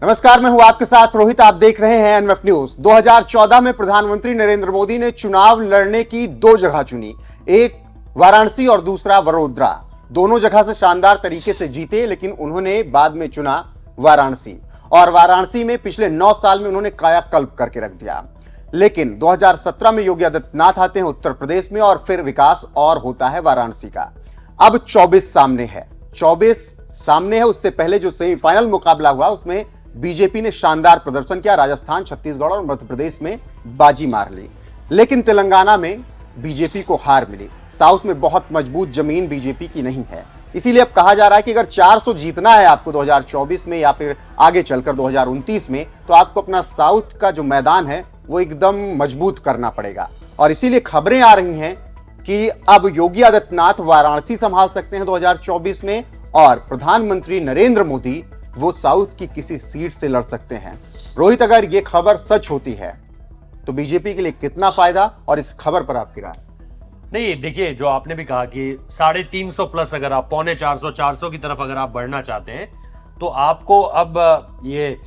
नमस्कार, मैं हूं आपके साथ रोहित। आप देख रहे हैं एनएफ न्यूज। 2014 में प्रधानमंत्री नरेंद्र मोदी ने चुनाव लड़ने की दो जगह चुनी, एक वाराणसी और दूसरा वडोदरा। दोनों जगह से शानदार तरीके से जीते, लेकिन उन्होंने बाद में चुना वाराणसी, और वाराणसी में पिछले 9 साल में उन्होंने कायाकल्प करके रख दिया। लेकिन 2017 में योगी आदित्यनाथ आते हैं उत्तर प्रदेश में, और फिर विकास और होता है वाराणसी का। अब 24 सामने है, 24 सामने है। उससे पहले जो सेमीफाइनल मुकाबला हुआ उसमें बीजेपी ने शानदार प्रदर्शन किया। राजस्थान, छत्तीसगढ़ और मध्य प्रदेश में बाजी मार ली, लेकिन तेलंगाना में बीजेपी को हार मिली। साउथ में बहुत मजबूत जमीन बीजेपी की नहीं है, इसीलिए अब कहा जा रहा है कि अगर 400 जीतना है आपको 2024 में या फिर आगे चलकर 2029 में, तो आपको अपना साउथ का जो मैदान है वो एकदम मजबूत करना पड़ेगा। और इसीलिए खबरें आ रही हैं कि अब योगी आदित्यनाथ वाराणसी संभाल सकते हैं 2024 में, और प्रधानमंत्री नरेंद्र मोदी वो साउथ की किसी सीट से लड़ सकते हैं। रोहित, अगर ये खबर सच होती है तो बीजेपी के लिए कितना फायदा, और इस खबर पर आपकी राय? नहीं, देखिए, जो आपने भी कहा कि 350 प्लस अगर आप 350-400 की तरफ अगर आप बढ़ना चाहते हैं, तो आपको अब ये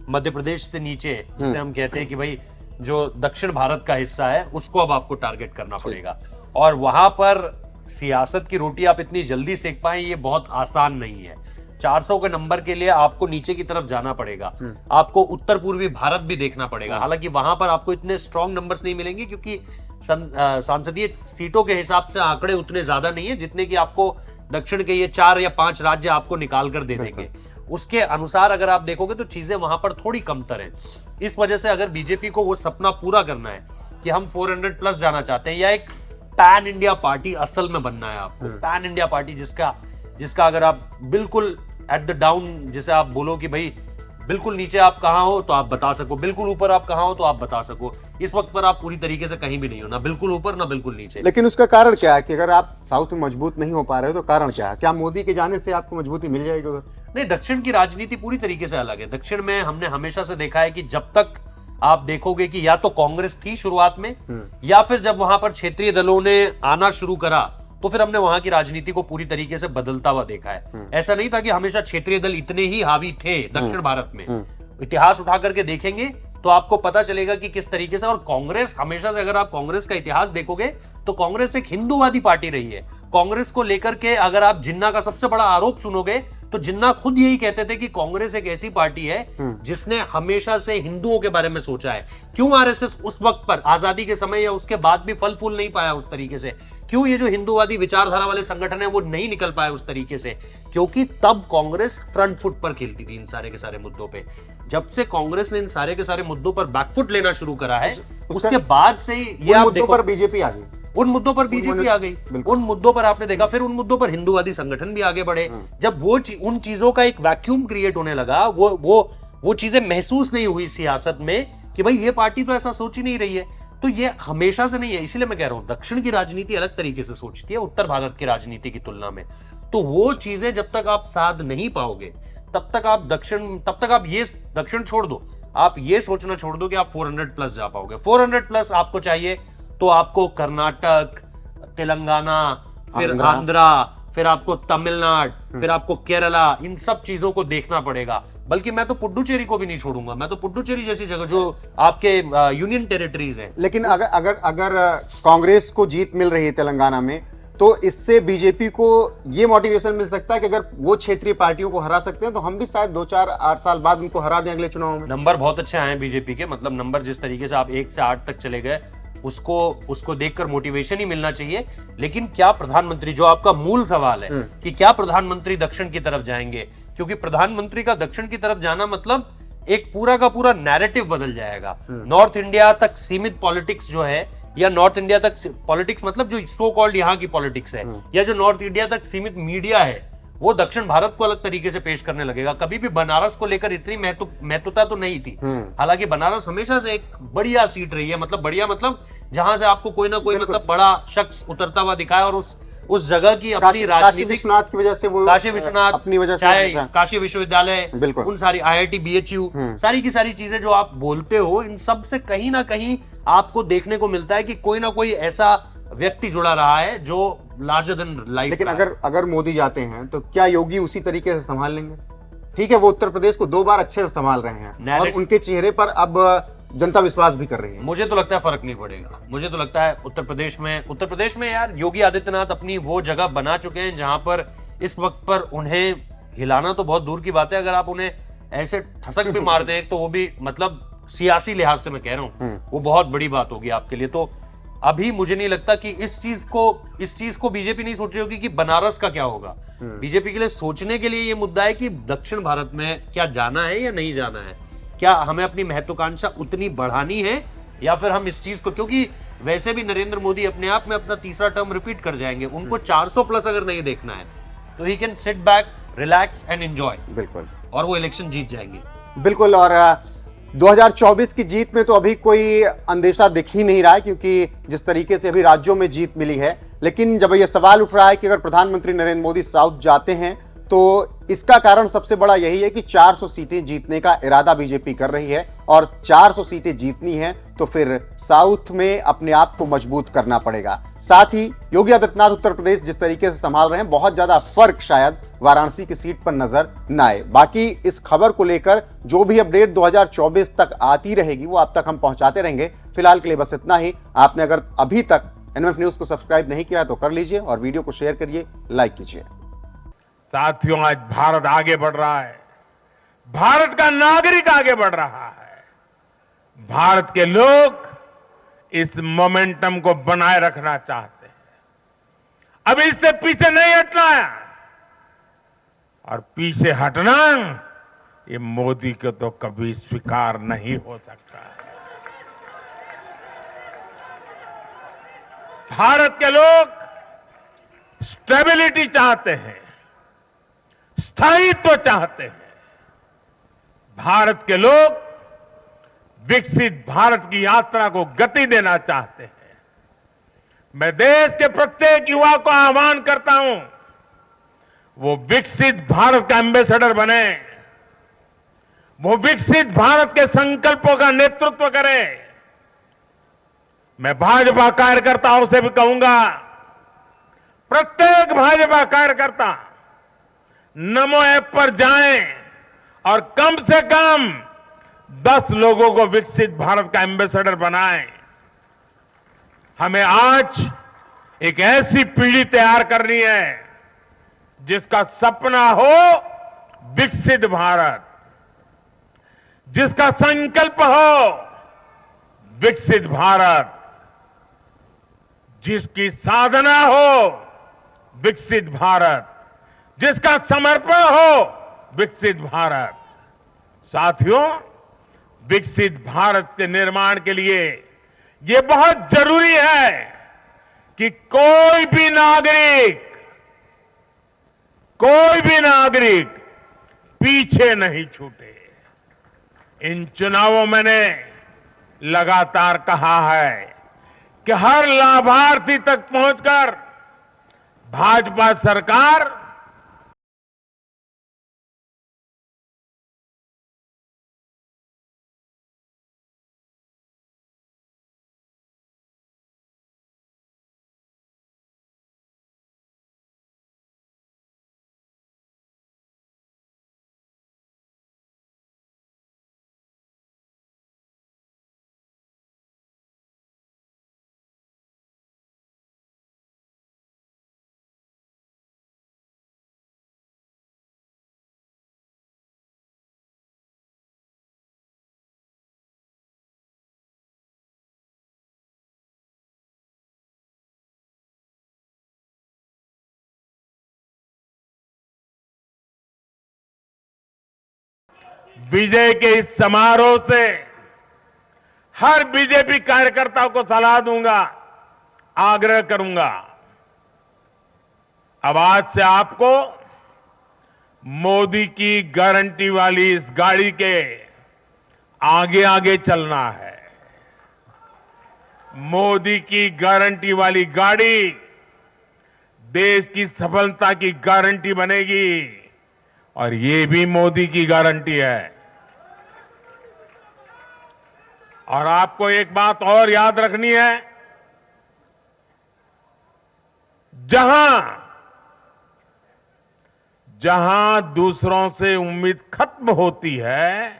मध्य प्रदेश से नीचे, जिसे हम कहते हैं कि भाई जो दक्षिण भारत का हिस्सा है, उसको अब आपको टारगेट करना पड़ेगा। और वहां पर सियासत की रोटी आप इतनी जल्दी सेक पाए, ये बहुत आसान नहीं है। 400 के नंबर के लिए आपको नीचे की तरफ जाना पड़ेगा, आपको उत्तर पूर्वी भारत भी देखना पड़ेगा। हालांकि वहां पर आपको इतने स्ट्रॉन्ग नंबर्स नहीं मिलेंगे, क्योंकि सांसदीय सीटों के हिसाब से आंकड़े उतने ज्यादा नहीं है जितने कि आपको दक्षिण के ये 4 या 5 राज्य आपको निकाल कर दे देंगे। उसके अनुसार अगर आप देखोगे तो चीजें वहां पर थोड़ी कमतर है। इस वजह से अगर बीजेपी को वो सपना पूरा करना है कि हम 400 प्लस जाना चाहते हैं, या एक पैन इंडिया पार्टी असल में बनना है आपको, पैन इंडिया पार्टी जिसका अगर आप बिल्कुल एट द डाउन, जैसे आप बोलो कि भाई बिल्कुल नीचे आप कहां हो तो आप बता सको, बिल्कुल ऊपर आप कहां हो तो आप बता सको। इस वक्त पर आप पूरी तरीके से कहीं भी नहीं हो, ना बिल्कुल ऊपर ना बिल्कुल नीचे। लेकिन उसका कारण क्या है कि अगर आप साउथ में मजबूत नहीं हो पा रहे हो, तो कारण क्या है? क्या मोदी के जाने से आपको मजबूती मिल जाएगी उधर? नहीं, दक्षिण की राजनीति पूरी तरीके से अलग है। दक्षिण में हमने हमेशा से देखा है कि जब तक आप देखोगे कि या तो कांग्रेस थी शुरुआत में, या फिर जब वहां पर क्षेत्रीय दलों ने आना शुरू करा, तो फिर हमने वहां की राजनीति को पूरी तरीके से बदलता हुआ देखा है। ऐसा नहीं था कि हमेशा क्षेत्रीय दल इतने ही हावी थे दक्षिण भारत में। इतिहास उठा करके देखेंगे तो आपको पता चलेगा कि किस तरीके से। और कांग्रेस हमेशा से, अगर आप कांग्रेस का इतिहास देखोगे तो कांग्रेस एक हिंदूवादी पार्टी रही है। कांग्रेस को लेकर के अगर आप जिन्ना का सबसे बड़ा आरोप सुनोगे तो जिन्ना खुद यही कहते थे कि कांग्रेस एक ऐसी पार्टी है जिसने हमेशा से हिंदुओं के बारे में सोचा है। क्यों आरएसएस उस वक्त पर आजादी के समय या उसके बाद भी फल फूल नहीं पाया उस तरीके से? क्यों ये जो हिंदूवादी विचारधारा वाले संगठन है वो नहीं निकल पाए उस तरीके से? क्योंकि तब कांग्रेस फ्रंट फुट पर खेलती थी इन सारे के सारे मुद्दों पे। जब से कांग्रेस ने इन सारे के सारे मुद्दों पर बैकफुट लेना शुरू करा है, उसके बाद से ये आप देखो पर बीजेपी आ गई, उन मुद्दों पर बीजेपी आ गई, उन मुद्दों पर आपने देखा, फिर उन मुद्दों पर हिंदूवादी संगठन भी आगे बढ़े। जब वो उन चीजों का एक वैक्यूम क्रिएट होने लगा, वो चीजें महसूस नहीं हुई सियासत में कि भाई ये पार्टी तो ऐसा सोच ही नहीं रही है, तो ये हमेशा से नहीं है। इसलिए मैं कह रहा हूं दक्षिण की राजनीति अलग तरीके से सोचती है उत्तर भारत की राजनीति की तुलना में। तो वो चीजें जब तक आप साध नहीं पाओगे, तब तक आप ये दक्षिण छोड़ दो, आप ये सोचना छोड़ दो कि आप 400 प्लस जा पाओगे। 400 प्लस आपको चाहिए तो आपको कर्नाटक, तेलंगाना, फिर आंध्रा, फिर आपको तमिलनाडु, फिर आपको केरला, इन सब चीजों को देखना पड़ेगा। बल्कि मैं तो पुडुचेरी को भी नहीं छोड़ूंगा। मैं तो पुडुचेरी जैसी जगह जो आपके यूनियन टेरिटरीज हैं। लेकिन अगर कांग्रेस को जीत मिल रही है तेलंगाना में, तो इससे बीजेपी को ये मोटिवेशन मिल सकता है कि अगर वो क्षेत्रीय पार्टियों को हरा सकते हैं तो हम भी शायद 2-4-8 साल बाद उनको हरा दें अगले चुनाव में। नंबर बहुत अच्छे आए हैं बीजेपी के, मतलब नंबर जिस तरीके से आप 1 से 8 तक चले गए, उसको देखकर मोटिवेशन ही मिलना चाहिए। लेकिन क्या प्रधानमंत्री, जो आपका मूल सवाल है कि क्या प्रधानमंत्री दक्षिण की तरफ जाएंगे, क्योंकि प्रधानमंत्री का दक्षिण की तरफ जाना मतलब एक पूरा का पूरा नैरेटिव बदल जाएगा। नॉर्थ इंडिया तक सीमित पॉलिटिक्स जो है, या नॉर्थ इंडिया तक पॉलिटिक्स मतलब जो सो कॉल्ड यहाँ की पॉलिटिक्स है, या जो नॉर्थ इंडिया तक सीमित मीडिया है, वो दक्षिण भारत को अलग तरीके से पेश करने लगेगा। कभी भी बनारस को लेकर इतनी महत्वता तो नहीं थी। हालांकि बनारस हमेशा से एक बढ़िया सीट रही है, मतलब बढ़िया मतलब जहां से आपको कोई ना कोई मतलब बड़ा शख्स उतरता हुआ दिखाए, और उस जगह की अपनी राजनीतिक विश्वनाथ की वजह से, वो काशी विश्वनाथ अपनी वजह चाहे से, काशी विश्वविद्यालय, उन सारी IIT BHU, सारी की सारी चीजें जो आप बोलते हो, इन सब से कहीं ना कहीं आपको देखने को मिलता है कि कोई ना कोई ऐसा व्यक्ति जुड़ा रहा है जो लार्जर देन लाइफ। लेकिन अगर मोदी जाते हैं तो क्या योगी उसी तरीके से संभाल लेंगे? ठीक है, वो उत्तर प्रदेश को 2 बार अच्छे से संभाल रहे हैं और उनके चेहरे पर अब जनता विश्वास भी कर रही है। मुझे तो लगता है फर्क नहीं पड़ेगा। मुझे तो लगता है उत्तर प्रदेश में यार योगी आदित्यनाथ अपनी वो जगह बना चुके हैं जहां पर इस वक्त पर उन्हें हिलाना तो बहुत दूर की बात है। अगर आप उन्हें ऐसे ठसक भी मार दें तो वो भी मतलब सियासी लिहाज से मैं कह रहा हूं वो बहुत बड़ी बात होगी आपके लिए। तो अभी मुझे नहीं लगता कि इस चीज को बीजेपी नहीं सोच रही होगी कि बनारस का क्या होगा। बीजेपी के लिए सोचने के लिए ये मुद्दा है कि दक्षिण भारत में क्या जाना है या नहीं जाना है, क्या हमें अपनी महत्वाकांक्षा उतनी बढ़ानी है या फिर हम इस चीज को, क्योंकि वैसे भी नरेंद्र मोदी अपने आप में अपना तीसरा टर्म रिपीट कर जाएंगे। उनको 400 प्लस अगर नहीं देखना है तो he can sit back, relax and enjoy. बिल्कुल, और वो इलेक्शन जीत जाएंगे। बिल्कुल। और 2024 की जीत में तो अभी कोई अंदेशा दिख ही नहीं रहा है, क्योंकि जिस तरीके से अभी राज्यों में जीत मिली है। लेकिन जब यह सवाल उठ रहा है कि अगर प्रधानमंत्री नरेंद्र मोदी साउथ जाते हैं तो इसका कारण सबसे बड़ा यही है कि 400 सीटें जीतने का इरादा बीजेपी कर रही है और 400 सीटें जीतनी है तो फिर साउथ में अपने आप को मजबूत करना पड़ेगा। साथ ही योगी आदित्यनाथ उत्तर प्रदेश जिस तरीके से संभाल रहे हैं, बहुत ज्यादा फर्क शायद वाराणसी की सीट पर नजर न आए। बाकी इस खबर को लेकर जो भी अपडेट 2024 तक आती रहेगी वो आप तक हम पहुंचाते रहेंगे। फिलहाल के लिए बस इतना ही। आपने अगर अभी तक एनएमएफ न्यूज को सब्सक्राइब नहीं किया है तो कर लीजिए और वीडियो को शेयर करिए, लाइक कीजिए। साथियों, आज भारत आगे बढ़ रहा है, भारत का नागरिक आगे बढ़ रहा है। भारत के लोग इस मोमेंटम को बनाए रखना चाहते हैं। अब इससे पीछे नहीं हटना है और पीछे हटना ये मोदी को तो कभी स्वीकार नहीं हो सकता है। भारत के लोग स्टेबिलिटी चाहते हैं, स्थायित्व चाहते हैं। भारत के लोग विकसित भारत की यात्रा को गति देना चाहते हैं। मैं देश के प्रत्येक युवा को आह्वान करता हूं, वो विकसित भारत का एम्बेसडर बने, वो विकसित भारत के संकल्पों का नेतृत्व करें। मैं भाजपा कार्यकर्ताओं से भी कहूंगा, प्रत्येक भाजपा कार्यकर्ता नमो ऐप पर जाएं और कम से कम 10 लोगों को विकसित भारत का एम्बेसडर बनाएं। हमें आज एक ऐसी पीढ़ी तैयार करनी है जिसका सपना हो विकसित भारत, जिसका संकल्प हो विकसित भारत, जिसकी साधना हो विकसित भारत, जिसका समर्पण हो विकसित भारत। साथियों, विकसित भारत के निर्माण के लिए यह बहुत जरूरी है कि कोई भी नागरिक पीछे नहीं छूटे। इन चुनावों मैंने लगातार कहा है कि हर लाभार्थी तक पहुंचकर भाजपा सरकार विजय के इस समारोह से हर बीजेपी कार्यकर्ता को सलाह दूंगा, आग्रह करूंगा। अब आज से आपको मोदी की गारंटी वाली इस गाड़ी के आगे आगे चलना है। मोदी की गारंटी वाली गाड़ी देश की सफलता की गारंटी बनेगी और ये भी मोदी की गारंटी है। और आपको एक बात और याद रखनी है, जहां जहां दूसरों से उम्मीद खत्म होती है,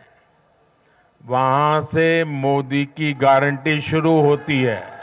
वहां से मोदी की गारंटी शुरू होती है।